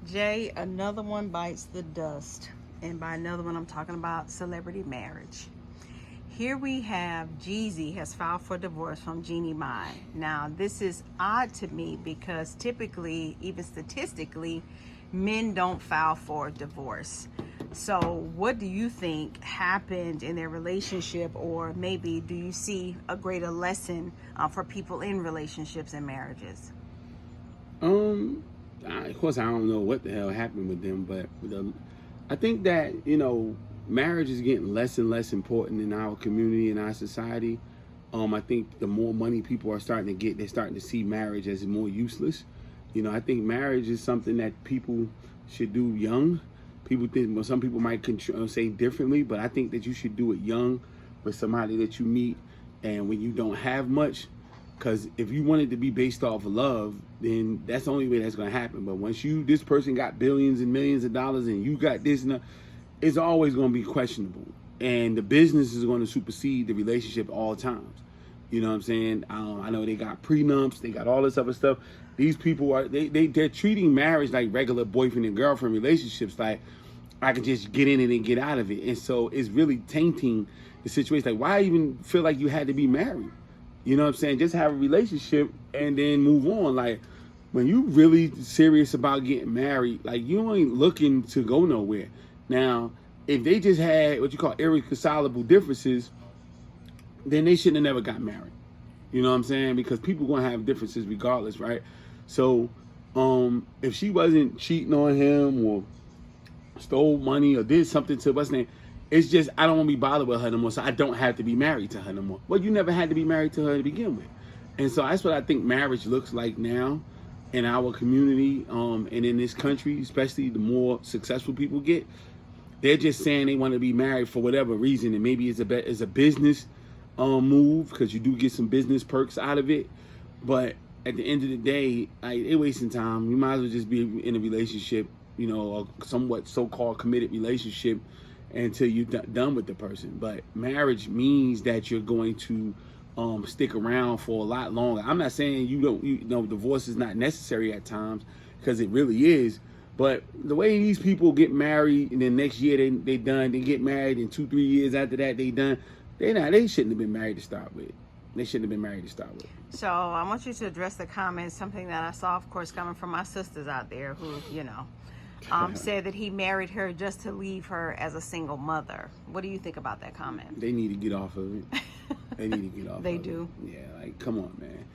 Jay, another one bites the dust. And by another one, I'm talking about celebrity marriage. Here we have Jeezy has filed for divorce from Jeannie Mai. Now, this is odd to me because typically, even statistically, men don't file for divorce. So, what do you think happened in their relationship, or maybe do you see a greater lesson for people in relationships and marriages? Of course, I don't know what the hell happened with them, but I think that marriage is getting less and less important in our community and our society. I think the more money people are starting to get, they're starting to see marriage as more useless. I think marriage is something that people should do young. People think, well, some people might say differently, but I think that you should do it young with somebody that you meet and when you don't have much. Because if you want it to be based off of love, then that's the only way that's going to happen. But once this person got billions and millions of dollars and you got this and that, it's always going to be questionable. And the business is going to supersede the relationship all times. You know what I'm saying? I know they got prenups, they got all this other stuff. These people they're treating marriage like regular boyfriend and girlfriend relationships. Like, I can just get in it and get out of it. And so it's really tainting the situation. Like, why even feel like you had to be married? You know what I'm saying? Just have a relationship and then move on. Like, when you really serious about getting married, like, you ain't looking to go nowhere. Now, if they just had what you call irreconcilable differences, then they shouldn't have never got married. You know what I'm saying? Because people gonna have differences regardless, right? So, if she wasn't cheating on him or stole money or did something to what's name, it's just I don't want to be bothered with her no more, so I don't have to be married to her no more. Well, you never had to be married to her to begin with. And so that's what I think marriage looks like now in our community and in this country, especially the more successful people get. They're just saying they want to be married for whatever reason, and maybe it's a business move because you do get some business perks out of it. But at the end of the day, they're wasting time. You might as well just be in a relationship, a somewhat so-called committed relationship until you're done with the person. But marriage means that you're going to stick around for a lot longer. I'm not saying divorce is not necessary at times, because it really is. But the way these people get married and then next year they done, they get married, and 2-3 years after that they done, they shouldn't have been married to start with. They shouldn't have been married to start with. So I want you to address the comments, something that I saw, of course, coming from my sisters out there who, said that he married her just to leave her as a single mother. What do you think about that comment? They need to get off of it. They need to get off They of do. it. Yeah, like, come on, man.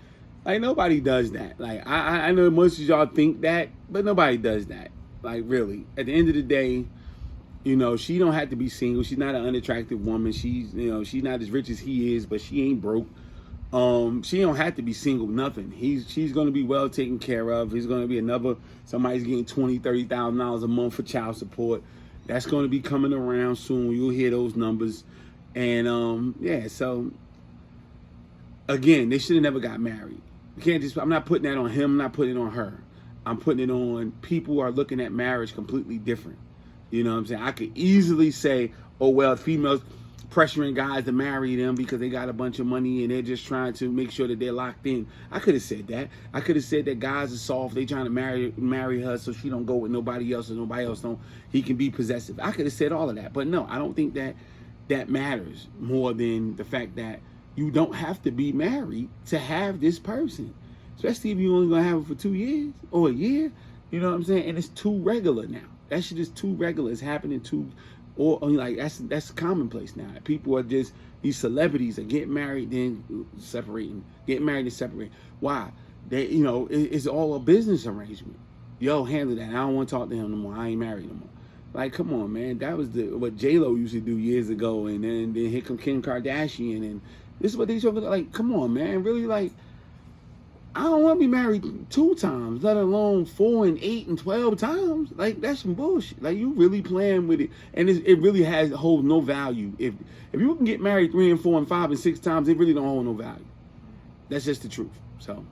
Like, nobody does that. Like, I know most of y'all think that, but nobody does that. Like, really. At the end of the day, she don't have to be single. She's not an unattractive woman. She's not as rich as he is, but she ain't broke. She don't have to be single, nothing. She's gonna be well taken care of. He's gonna be somebody's getting $20,000-$30,000 a month for child support. That's gonna be coming around soon. You'll hear those numbers. And so again, they should have never got married. You can't I'm not putting that on him, I'm not putting it on her. I'm putting it on people who are looking at marriage completely different. You know what I'm saying? I could easily say, oh, well, females pressuring guys to marry them because they got a bunch of money and they're just trying to make sure that they're locked in. I could have said that. I could have said that guys are soft. They trying to marry her so she don't go with nobody else, or nobody else don't. He can be possessive. I could have said all of that. But no, I don't think that matters more than the fact that you don't have to be married to have this person. Especially if you only gonna have it for 2 years or a year. You know what I'm saying? And it's too regular now. That shit is too regular. It's happening that's commonplace now. People are just, these celebrities are getting married then separating, getting married and separating. Why? It's all a business arrangement. Yo, handle that. I don't want to talk to him no more. I ain't married no more. Like, come on, man. That was what J-Lo used to do years ago, and then here come Kim Kardashian, and this is what they show. Like, come on, man. Really, like, I don't want to be married 2 times, let alone 4 and 8 and 12 times. Like, that's some bullshit. Like, you really playing with it, and it really holds no value. If you can get married 3 and 4 and 5 and 6 times, it really don't hold no value. That's just the truth. So.